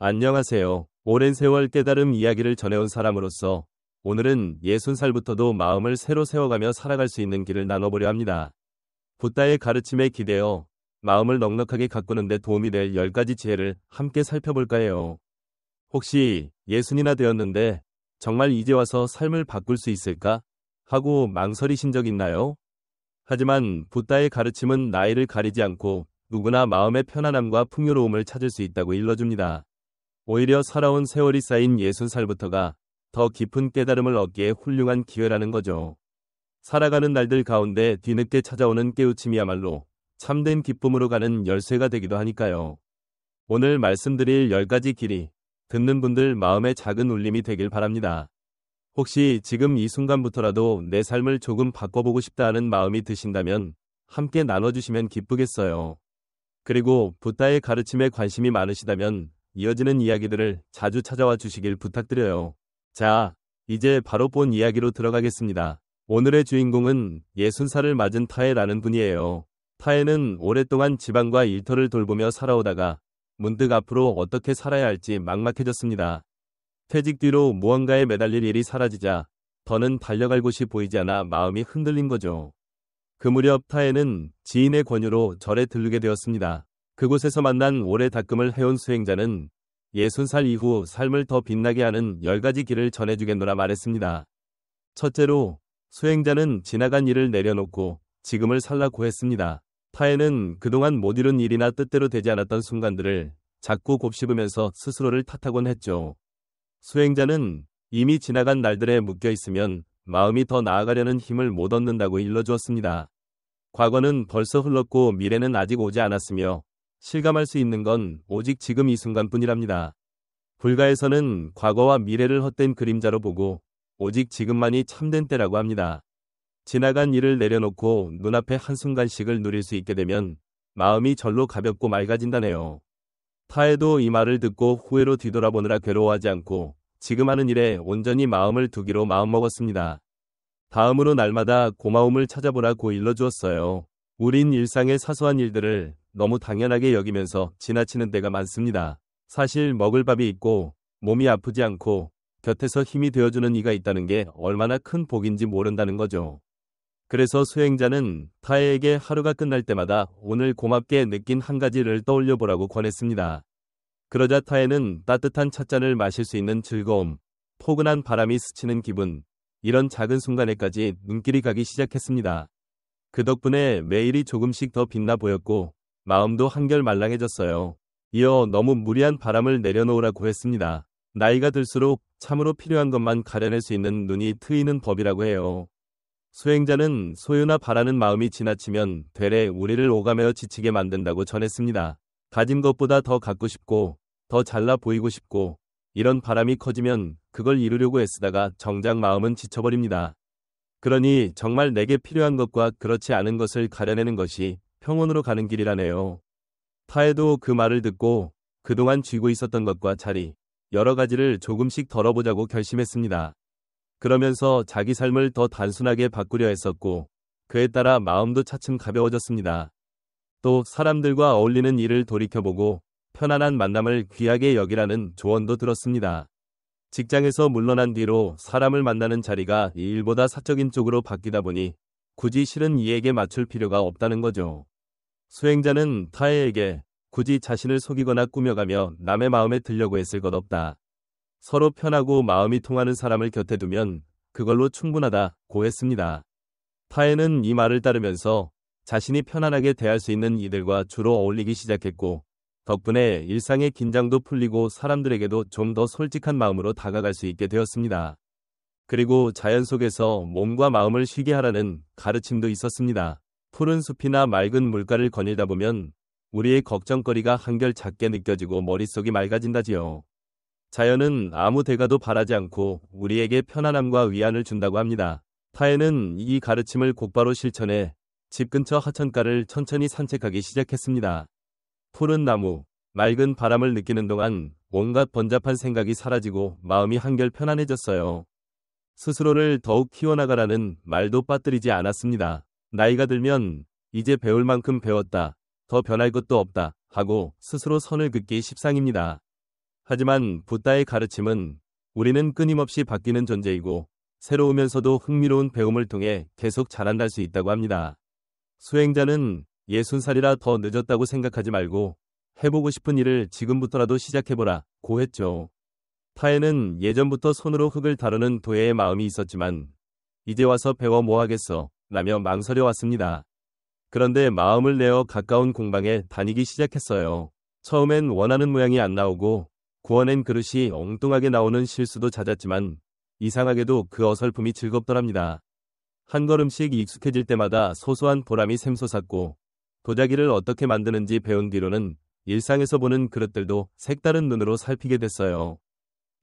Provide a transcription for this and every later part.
안녕하세요. 오랜 세월 깨달음 이야기를 전해온 사람으로서 오늘은 60살부터도 마음을 새로 세워가며 살아갈 수 있는 길을 나눠보려 합니다. 붓다의 가르침에 기대어 마음을 넉넉하게 가꾸는 데 도움이 될 10가지 지혜를 함께 살펴볼까 해요. 혹시 60이나 되었는데 정말 이제 와서 삶을 바꿀 수 있을까? 하고 망설이신 적 있나요? 하지만 붓다의 가르침은 나이를 가리지 않고 누구나 마음의 편안함과 풍요로움을 찾을 수 있다고 일러줍니다. 오히려 살아온 세월이 쌓인 60살부터가 더 깊은 깨달음을 얻기에 훌륭한 기회라는 거죠. 살아가는 날들 가운데 뒤늦게 찾아오는 깨우침이야말로 참된 기쁨으로 가는 열쇠가 되기도 하니까요. 오늘 말씀드릴 10가지 길이 듣는 분들 마음의 작은 울림이 되길 바랍니다. 혹시 지금 이 순간부터라도 내 삶을 조금 바꿔보고 싶다 하는 마음이 드신다면 함께 나눠주시면 기쁘겠어요. 그리고 붓다의 가르침에 관심이 많으시다면 이어지는 이야기들을 자주 찾아와 주시길 부탁드려요. 자, 이제 바로 본 이야기로 들어가겠습니다. 오늘의 주인공은 60살을 맞은 타에라는 분이에요. 타에는 오랫동안 집안과 일터를 돌보며 살아오다가 문득 앞으로 어떻게 살아야 할지 막막해졌습니다. 퇴직 뒤로 무언가에 매달릴 일이 사라지자 더는 달려갈 곳이 보이지 않아 마음이 흔들린 거죠. 그 무렵 타에는 지인의 권유로 절에 들르게 되었습니다. 그곳에서 만난 오래 닦음을 해온 수행자는 60살 이후 삶을 더 빛나게 하는 10가지 길을 전해주겠노라 말했습니다. 첫째로, 수행자는 지나간 일을 내려놓고 지금을 살라고 했습니다. 타에는 그동안 못 이룬 일이나 뜻대로 되지 않았던 순간들을 자꾸 곱씹으면서 스스로를 탓하곤 했죠. 수행자는 이미 지나간 날들에 묶여 있으면 마음이 더 나아가려는 힘을 못 얻는다고 일러주었습니다. 과거는 벌써 흘렀고 미래는 아직 오지 않았으며 실감할 수 있는 건 오직 지금 이 순간뿐이랍니다. 불가에서는 과거와 미래를 헛된 그림자로 보고 오직 지금만이 참된 때라고 합니다. 지나간 일을 내려놓고 눈앞에 한순간씩을 누릴 수 있게 되면 마음이 절로 가볍고 맑아진다네요. 타에도 이 말을 듣고 후회로 뒤돌아보느라 괴로워하지 않고 지금 하는 일에 온전히 마음을 두기로 마음먹었습니다. 다음으로 날마다 고마움을 찾아보라고 일러주었어요. 우린 일상의 사소한 일들을 너무 당연하게 여기면서 지나치는 때가 많습니다. 사실 먹을 밥이 있고 몸이 아프지 않고 곁에서 힘이 되어주는 이가 있다는 게 얼마나 큰 복인지 모른다는 거죠. 그래서 수행자는 타에에게 하루가 끝날 때마다 오늘 고맙게 느낀 한 가지를 떠올려 보라고 권했습니다. 그러자 타에는 따뜻한 찻잔을 마실 수 있는 즐거움, 포근한 바람이 스치는 기분, 이런 작은 순간에까지 눈길이 가기 시작했습니다. 그 덕분에 매일이 조금씩 더 빛나 보였고 마음도 한결 말랑해졌어요. 이어 너무 무리한 바람을 내려놓으라고 했습니다. 나이가 들수록 참으로 필요한 것만 가려낼 수 있는 눈이 트이는 법이라고 해요. 수행자는 소유나 바라는 마음이 지나치면 되레 우리를 오가매어 지치게 만든다고 전했습니다. 가진 것보다 더 갖고 싶고 더 잘나 보이고 싶고 이런 바람이 커지면 그걸 이루려고 애쓰다가 정작 마음은 지쳐버립니다. 그러니 정말 내게 필요한 것과 그렇지 않은 것을 가려내는 것이 평온으로 가는 길이라네요. 타에도 그 말을 듣고 그동안 쥐고 있었던 것과 자리, 여러 가지를 조금씩 덜어보자고 결심했습니다. 그러면서 자기 삶을 더 단순하게 바꾸려 했었고 그에 따라 마음도 차츰 가벼워졌습니다. 또 사람들과 어울리는 일을 돌이켜보고 편안한 만남을 귀하게 여기라는 조언도 들었습니다. 직장에서 물러난 뒤로 사람을 만나는 자리가 이 일보다 사적인 쪽으로 바뀌다 보니 굳이 싫은 이에게 맞출 필요가 없다는 거죠. 수행자는 타에에게 굳이 자신을 속이거나 꾸며가며 남의 마음에 들려고 애쓸 것 없다. 서로 편하고 마음이 통하는 사람을 곁에 두면 그걸로 충분하다고 했습니다. 타에는 이 말을 따르면서 자신이 편안하게 대할 수 있는 이들과 주로 어울리기 시작했고 덕분에 일상의 긴장도 풀리고 사람들에게도 좀 더 솔직한 마음으로 다가갈 수 있게 되었습니다. 그리고 자연 속에서 몸과 마음을 쉬게 하라는 가르침도 있었습니다. 푸른 숲이나 맑은 물가를 거닐다 보면 우리의 걱정거리가 한결 작게 느껴지고 머릿속이 맑아진다지요. 자연은 아무 대가도 바라지 않고 우리에게 편안함과 위안을 준다고 합니다. 타에는 이 가르침을 곧바로 실천해 집 근처 하천가를 천천히 산책하기 시작했습니다. 푸른 나무, 맑은 바람을 느끼는 동안 온갖 번잡한 생각이 사라지고 마음이 한결 편안해졌어요. 스스로를 더욱 키워나가라는 말도 빠뜨리지 않았습니다. 나이가 들면 이제 배울 만큼 배웠다, 더 변할 것도 없다 하고 스스로 선을 긋기 십상입니다. 하지만 붓다의 가르침은 우리는 끊임없이 바뀌는 존재이고 새로우면서도 흥미로운 배움을 통해 계속 자라날 수 있다고 합니다. 수행자는 60살이라 더 늦었다고 생각하지 말고 해보고 싶은 일을 지금부터라도 시작해보라 고 했죠. 타에는 예전부터 손으로 흙을 다루는 도예의 마음이 있었지만 이제 와서 배워 뭐 하겠어 라며 망설여 왔습니다. 그런데 마음을 내어 가까운 공방에 다니기 시작했어요. 처음엔 원하는 모양이 안 나오고 구워낸 그릇이 엉뚱하게 나오는 실수도 잦았지만 이상하게도 그 어설픔이 즐겁더랍니다. 한 걸음씩 익숙해질 때마다 소소한 보람이 샘솟았고 도자기를 어떻게 만드는지 배운 뒤로는 일상에서 보는 그릇들도 색다른 눈으로 살피게 됐어요.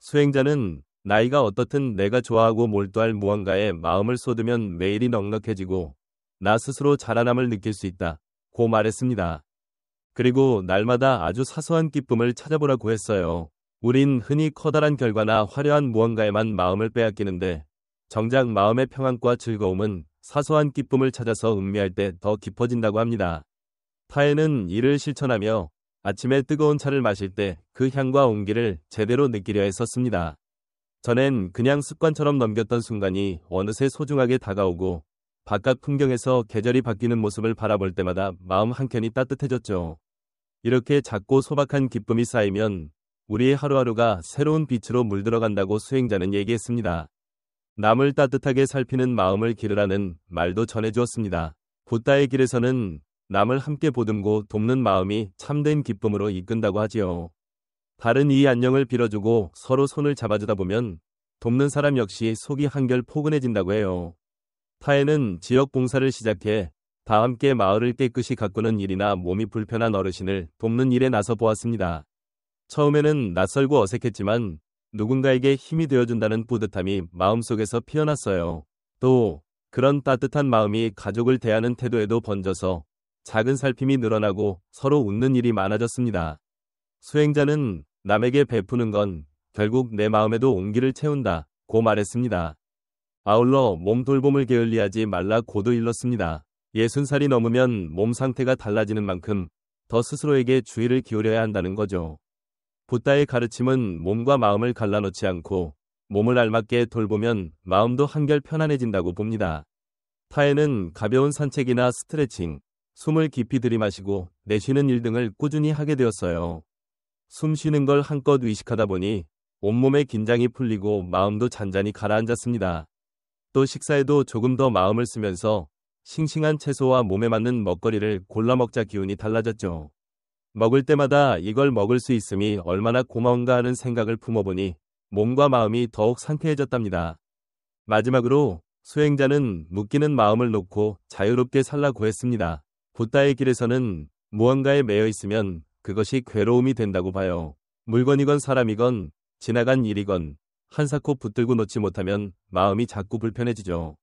수행자는 나이가 어떻든 내가 좋아하고 몰두할 무언가에 마음을 쏟으면 매일이 넉넉해지고 나 스스로 자라남을 느낄 수 있다 고 말했습니다. 그리고 날마다 아주 사소한 기쁨을 찾아보라고 했어요. 우린 흔히 커다란 결과나 화려한 무언가에만 마음을 빼앗기는데 정작 마음의 평안과 즐거움은 사소한 기쁨을 찾아서 음미할 때 더 깊어진다고 합니다. 타에는 이를 실천하며 아침에 뜨거운 차를 마실 때 그 향과 온기를 제대로 느끼려 했었습니다. 전엔 그냥 습관처럼 넘겼던 순간이 어느새 소중하게 다가오고 바깥 풍경에서 계절이 바뀌는 모습을 바라볼 때마다 마음 한켠이 따뜻해졌죠. 이렇게 작고 소박한 기쁨이 쌓이면 우리의 하루하루가 새로운 빛으로 물들어간다고 수행자는 얘기했습니다. 남을 따뜻하게 살피는 마음을 기르라는 말도 전해주었습니다. 붓다의 길에서는 남을 함께 보듬고 돕는 마음이 참된 기쁨으로 이끈다고 하지요. 다른 이의 안녕을 빌어주고 서로 손을 잡아주다 보면 돕는 사람 역시 속이 한결 포근해진다고 해요. 타에는 지역 봉사를 시작해 다 함께 마을을 깨끗이 가꾸는 일이나 몸이 불편한 어르신을 돕는 일에 나서 보았습니다. 처음에는 낯설고 어색했지만 누군가에게 힘이 되어준다는 뿌듯함이 마음속에서 피어났어요. 또 그런 따뜻한 마음이 가족을 대하는 태도에도 번져서 작은 살핌이 늘어나고 서로 웃는 일이 많아졌습니다. 수행자는 남에게 베푸는 건 결국 내 마음에도 온기를 채운다 고 말했습니다. 아울러 몸 돌봄을 게을리하지 말라고도 일렀습니다. 60살이 넘으면 몸 상태가 달라지는 만큼 더 스스로에게 주의를 기울여야 한다는 거죠. 붓다의 가르침은 몸과 마음을 갈라놓지 않고 몸을 알맞게 돌보면 마음도 한결 편안해진다고 봅니다. 타에는 가벼운 산책이나 스트레칭, 숨을 깊이 들이마시고 내쉬는 일 등을 꾸준히 하게 되었어요. 숨 쉬는 걸 한껏 의식하다 보니 온몸의 긴장이 풀리고 마음도 잔잔히 가라앉았습니다. 또 식사에도 조금 더 마음을 쓰면서 싱싱한 채소와 몸에 맞는 먹거리를 골라 먹자 기운이 달라졌죠. 먹을 때마다 이걸 먹을 수 있음이 얼마나 고마운가 하는 생각을 품어보니 몸과 마음이 더욱 상쾌해졌답니다. 마지막으로 수행자는 묶이는 마음을 놓고 자유롭게 살라고 했습니다. 붓다의 길에서는 무언가에 매여 있으면 그것이 괴로움이 된다고 봐요. 물건이건 사람이건 지나간 일이건 한사코 붙들고 놓지 못하면 마음이 자꾸 불편해지죠.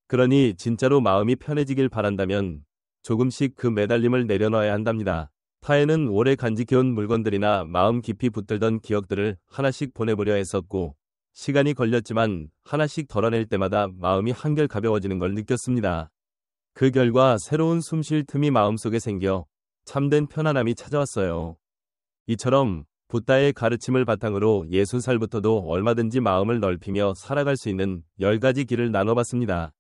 그러니 진짜로 마음이 편해지길 바란다면 조금씩 그 매달림을 내려놔야 한답니다. 타에는 오래 간직해온 물건들이나 마음 깊이 붙들던 기억들을 하나씩 보내보려 했었고 시간이 걸렸지만 하나씩 덜어낼 때마다 마음이 한결 가벼워지는 걸 느꼈습니다. 그 결과 새로운 숨쉴 틈이 마음속에 생겨 참된 편안함이 찾아왔어요. 이처럼 붓다의 가르침을 바탕으로 60살부터도 얼마든지 마음을 넓히며 살아갈 수 있는 10가지 길을 나눠봤습니다.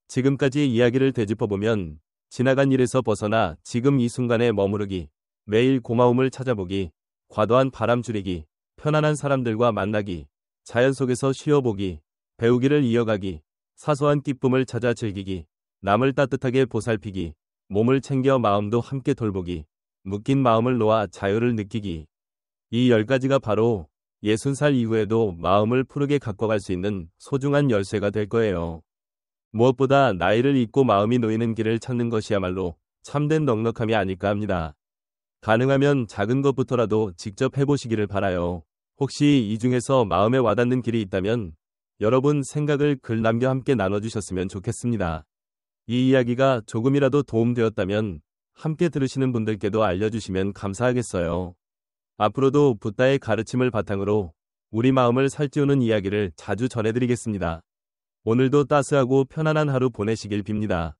지금까지 이야기를 되짚어보면 지나간 일에서 벗어나 지금 이 순간에 머무르기, 매일 고마움을 찾아보기, 과도한 바람 줄이기, 편안한 사람들과 만나기, 자연 속에서 쉬어보기, 배우기를 이어가기, 사소한 기쁨을 찾아 즐기기, 남을 따뜻하게 보살피기, 몸을 챙겨 마음도 함께 돌보기, 묶인 마음을 놓아 자유를 느끼기. 이 10가지가 바로 60살 이후에도 마음을 푸르게 가꿔갈 수 있는 소중한 열쇠가 될 거예요. 무엇보다 나이를 잊고 마음이 놓이는 길을 찾는 것이야말로 참된 넉넉함이 아닐까 합니다. 가능하면 작은 것부터라도 직접 해보시기를 바라요. 혹시 이 중에서 마음에 와닿는 길이 있다면 여러분 생각을 글 남겨 함께 나눠주셨으면 좋겠습니다. 이 이야기가 조금이라도 도움되었다면 함께 들으시는 분들께도 알려주시면 감사하겠어요. 앞으로도 붓다의 가르침을 바탕으로 우리 마음을 살찌우는 이야기를 자주 전해드리겠습니다. 오늘도 따스하고 편안한 하루 보내시길 빕니다.